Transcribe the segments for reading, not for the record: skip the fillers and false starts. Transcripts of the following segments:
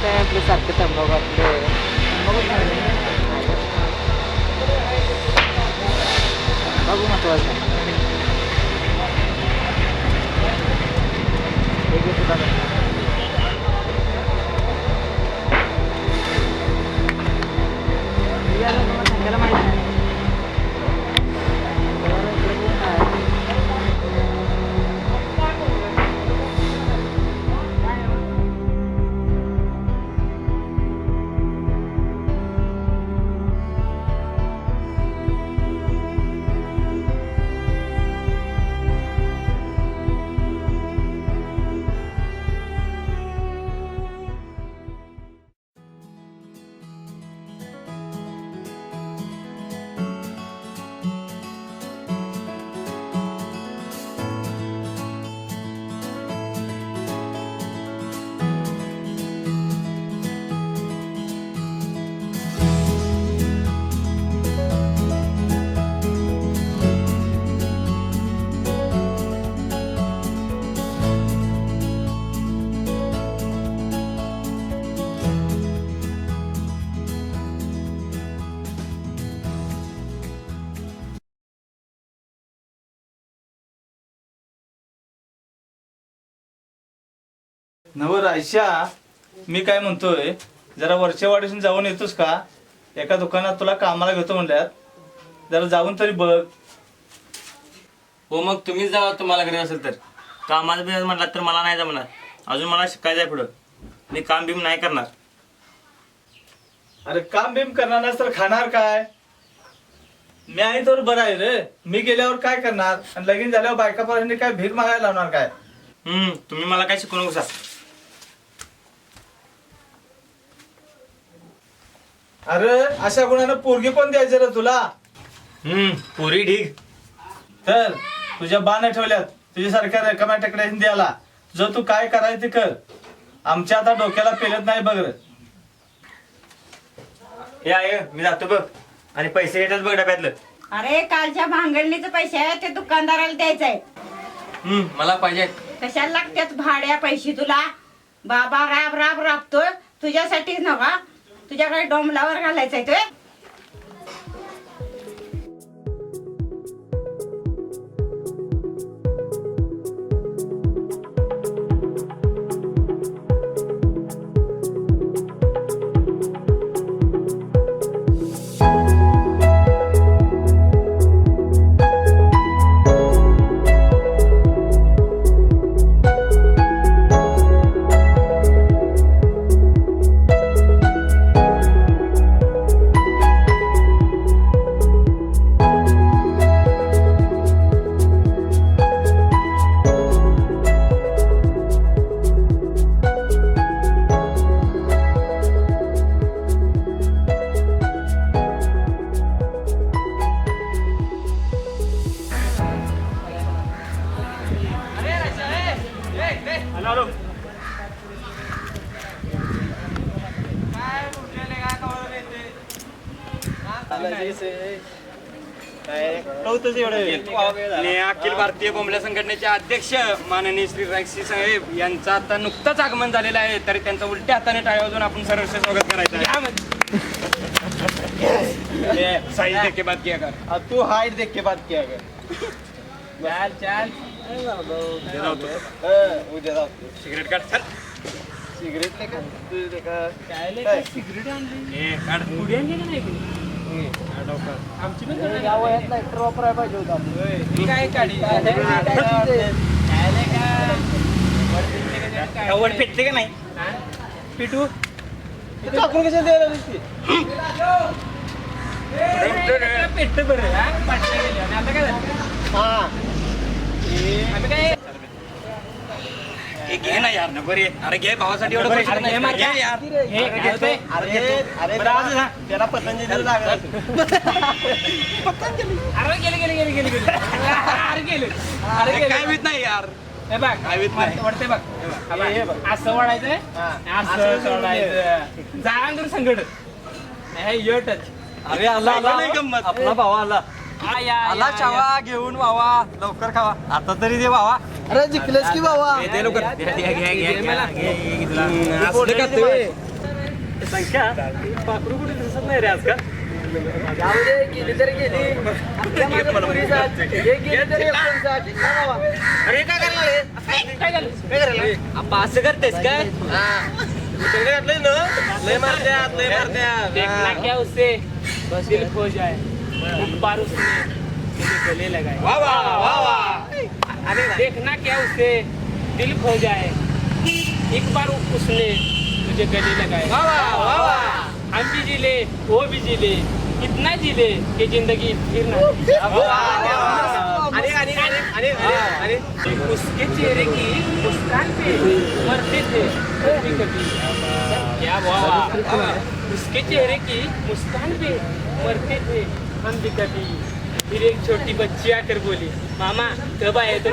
काय आपलं सारखं तंबाखू आपलं तंबाखू महत्वाचं आहे. एक एक सुद्धा नाही. याला तुम्हाला सांगायला माहिती नाही. नवर आयशा, मी काय म्हणतोय, जरा वरच्या वाडीतून जाऊन येतोस का? एका दुकानात तुला कामाला घेतो म्हणल्यात, जरा जाऊन तरी बघ. हो, मग तुम्हीच जावा तुम्हाला घरी असेल तर. कामाचं बिझनेस म्हटलात तर मला नाही जमणार. अजून मला शिकायचं आहे पुढं. मी काम बिम नाही करणार. अरे काम बिम करणार नाहीस तर खाणार काय? मी आहे तर बरं आहे रे. मी गेल्यावर काय करणार? आणि लगीन झाल्यावर बायकापर्यंत काय भीक मागायला लावणार काय? तुम्ही मला काय शिकवू नका. अरे अशा गुणानं पोरगी पण द्यायचं रे तुला. पुरी ढीग. तर तुझ्या बाण ठेवल्यात तुझ्यासारख्या रेकम्या टेकड्या द्यायला. जो तू काय करायचं ते कर. आमच्या आता डोक्याला पेलत नाही बघ रे. हे आहे मी जातो बघ. आणि पैसे येतात बघ डब्यातलं. अरे कालच्या भांगडणीचे पैसे आहे ते दुकानदाराला द्यायचंय. मला पाहिजे. कशाला लागतात भाड्या पैसे तुला? बाबा राब राब राबतोय तुझ्यासाठीच नव्हा. तुझ्याकडे डोंबलावर घालायचंय तो. अखिल भारतीय बोंबल्या संघटनेचे अध्यक्ष माननीय श्री रायसी साहेब यांचं आता नुकतंच आगमन झालेलं आहे. तरी त्यांचा उलट्या हाताने टाळ्या वाजवून आपण सरस स्वागत करायचं आहे. साईज देख के बात किया कर. तू हाइट देख के बात किया कर. चाल चाल. उद्या जाऊ. सिगरेट काढ. चल. सिगरेट नाही का? सिगरेट आणली. काढ. पुढे आणली का नाही? आमची पण या वयातला एक्टर वापरायला पाहिजे होता. काय काढी वर पेटते का नाही? पिटू टाकून कशा द्यायला दिसते? पेटत बरं. आता काय झालं? आम्ही काय घे ना यार. नको रे. अरे घे भावासाठी एवढं पैसे नाही. घे यार. अरे त्याला पतंजली लागला. अरे गेले. अरे काय होत नाही यार. हे बघ काय होत नाही. वाटते बघ. असं वाढायचंय. असं सोडायचं. जाळा संकट. यो टच. अरे आला आपला भावा आला. आला चावा घेऊन वावा लवकर खावा. आता तरी दे भावा. अरे जिंकलेस की बाबा संख्या पाखरू कुठे दिसत नाही रे आज का गेली तरी गेली अरे काय करणार असं करतेस काय लय मारत्यात देखना क्या उससे दिल खो जाए एक बार उसने मुझे गले लगाए देखना क्या उससे दिल खो जाए एक बार उसने मुझे गले लगाए हम भी जिले वो भी जिले इतना जिले कि जिंदगी फिर ना उसके चेहरे की मुस्कान पे मरते थे कभी कभी क्या उसके चेहरे की मुस्कान पे मरते थे हम भी कभी फिर एक छोटी बच्ची आकर बोली मामा कब आए तुम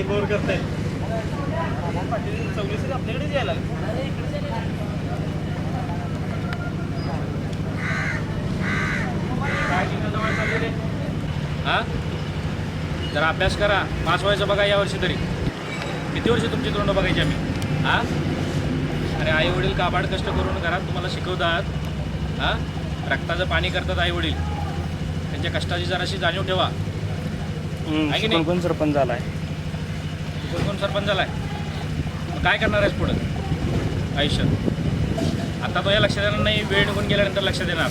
बोर करते आपल्याकडे यायला हा जरा अभ्यास करा पास व्हायचं बघा यावर्षी तरी किती वर्ष तुमची तोंड बघायची आम्ही हा अरे आई वडील काबाड कष्ट करून घरात तुम्हाला शिकवतात हा रक्ताचं पाणी करतात आई वडील त्यांच्या कष्टाची जराशी जाणीव ठेवा आहे की नाही? कोण सरपंच झालाय कोण सरपंच झालाय मग काय करणार आहेस पुढं आयुष्यात आता तो या लक्षात येणार नाही वेळ निघून गेल्यानंतर लक्षात येणार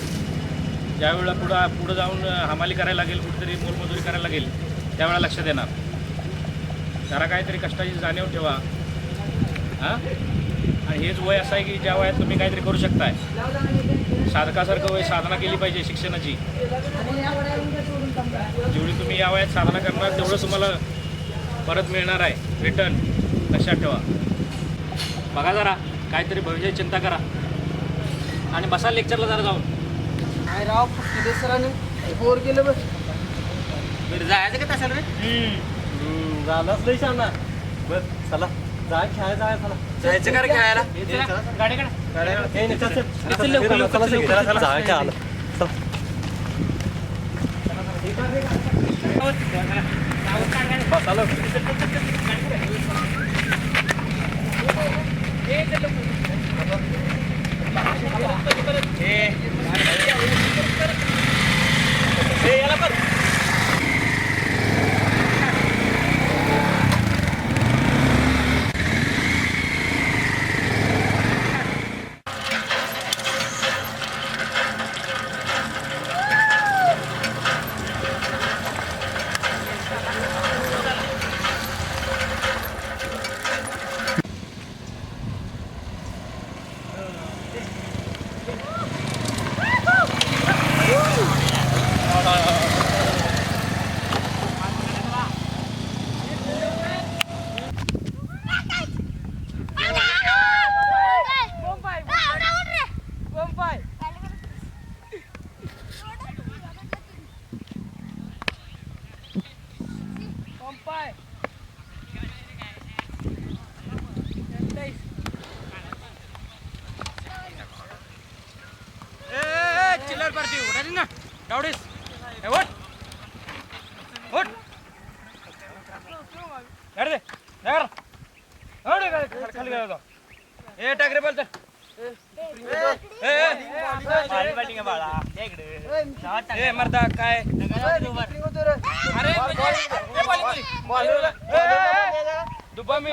ज्यावेळेला पुढं जाऊन हमाली करायला लागेल कुठेतरी मोलमजुरी करायला लागेल त्यावेळेला लक्षात येणार जरा काहीतरी कष्टाची जाणीव ठेवा हां आणि हेच वय असं आहे की ज्या वयात तुम्ही काहीतरी करू शकताय साधकासारखं वय साधना केली पाहिजे शिक्षणाची जेवढी तुम्ही या वयात साधना करणार तेवढं तुम्हाला परत मिळणार आहे रिटर्न लक्षात ठेवा बघा जरा काहीतरी भविष्याची चिंता करा आणि बसा लेक्चरला जरा जाऊन काय राव फक्त सरांनी बोर केलं बस जायचं का तसं रे झालंच नाही शाना बस चला जा खेळायला जाय चला जायचं का रे खेळायला गाडी काढ चिल्लर पार्टी उठा ना डावडीस उठ उठ यार दे यार अरे खाली गेला तो ए टाकरे बोल तर बैटिंग आहे बाळा इकडे ए मर्दा काय अरे दुब्बा मी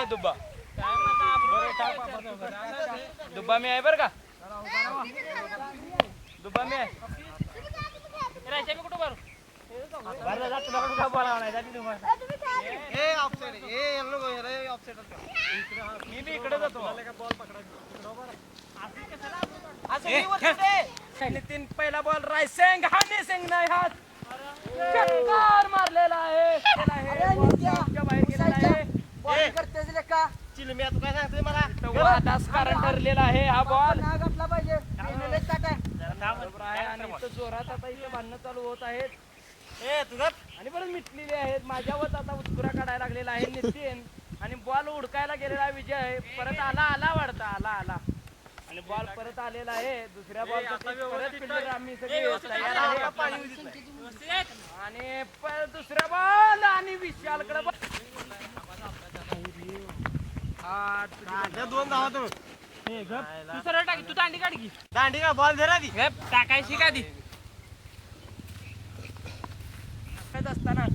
दुब्बा दुब्बा मी आहे बरं का दुब्बा मी आहे कुठं बरं मी बी इकडे जातो नितीन पहिला बॉल रायसेंग हानी सिंग नाही हात चक्कर मारलेला आहे बाहेर गेलेला आहे चिलम्या तू काय सांगते मला कारण ठरलेला आहे हा बॉल घातला पाहिजे आणि जोरात आता इथे भांडणं चालू होत आहेत आणि परत मिटलेले आहेत माझ्यावर आता उत्कुरा काढायला लागलेला आहे नितीन आणि बॉल उडकायला गेलेला विजय परत आला वाढता आला आणि बॉल परत आलेला आहे दुसऱ्या बॉल आम्ही सगळे तयार आहे आणि दुसऱ्या बॉल आणि विशालकडे दोन धावा तू सरळ टाकी तू दांडी काढ की दांडी का बॉल धरा दी टाकायची का दी असताना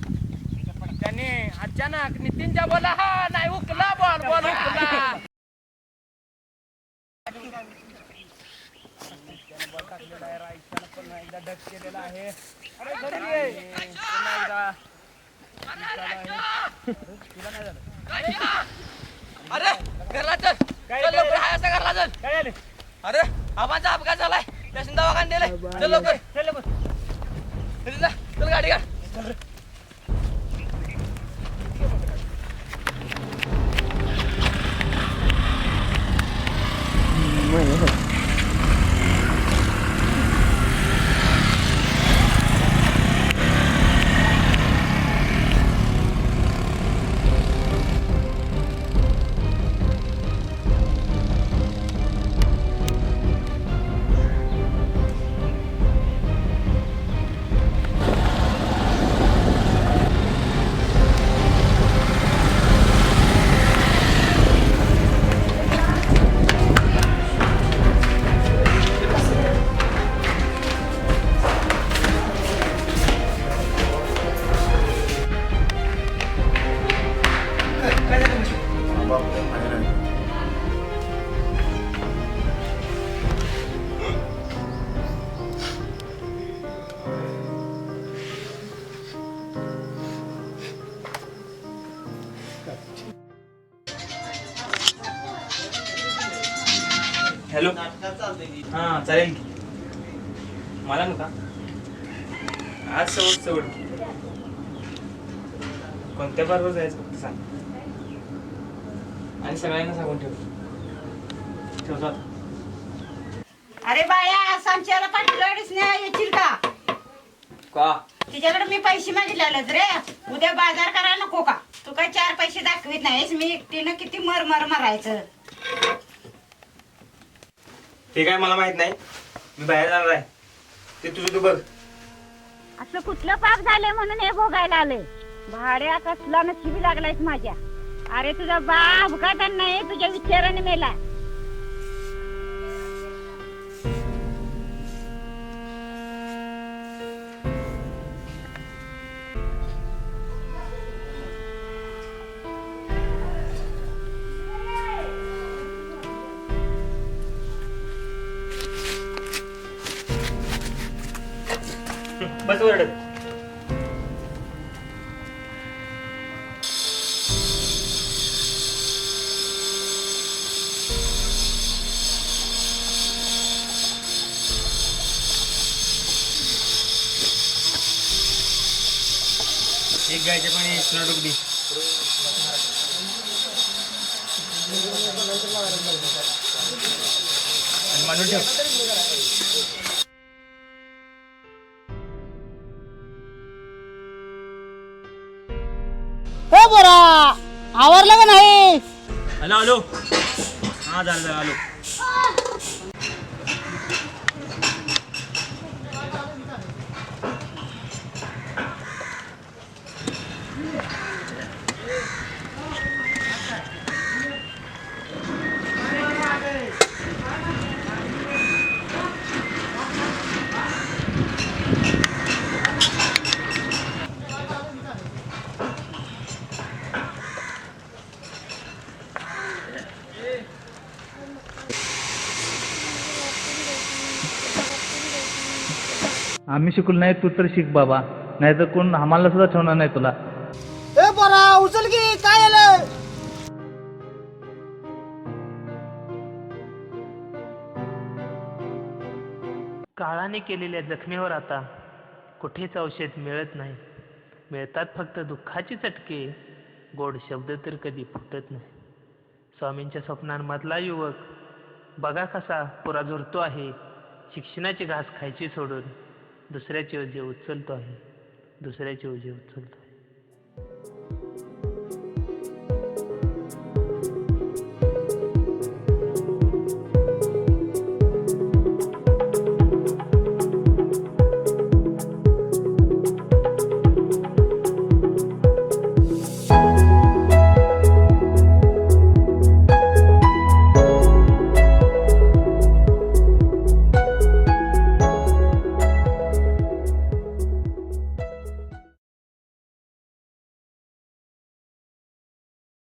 त्याने अचानक नितीनच्या बॉल हा नाही हुकला बॉल हुकला टाकलेला आहे राईटला पुन्हा एकदा डक केलेला आहे अरे पुन्हा एकदा तुला नाही झालं अरे घरला चल लवकर हाय असं घरला चल काय झाले अरे आबांचा अपघात झालाय त्याशन दवाखान्यात नेलंय चल लवकर चल गाडी काढ हॅलो हा चालेल की मला नका आज सवड कोणत्या बरोबर जायचं फक्त सांग आणि सगळ्यांना सांगून ठेवतो आता. अरे बाया सांच्याला पाठीलाडीच नाही येशील का तिच्याकडे मी पैसे मागितलेलेच रे उद्या बाजार करायला नको का तू काय 4 पैसे दाखवित नाहीस मी एकटीनं किती मरायचं ते काय मला माहित नाही मी बाहेर जाणार आहे ते तुझं तू बघ असं कुठलं पाप झालंय म्हणून हे भोगायला आले भाड्या कसला नशिबी लागलायस माझ्या अरे तुझा बाप का नाही तुझ्या विचाराने मेला बस ओरडत एक गायच्या पाणी स्नोडूक दी आणि मांडून ठेव आवरलं का नाही आलो हा झालं आलो आम्ही शिकलो नाही तू तर शिक बाबा नाही तर कोण आम्हाला सुद्धा ठेवणार नाही तुला ए बरा उचल की काय आलं काळाने केलेल्या जखमेवर आता कुठेच औषध मिळत नाही मिळतात फक्त दुःखाची चटके गोड शब्द तर कधी फुटत नाही स्वामींच्या स्वप्नांमधला युवक बघा कसा पुरा झुरतो आहे शिक्षणाची घास खायची सोडून दुसऱ्याचे ओझे उचलतो आहे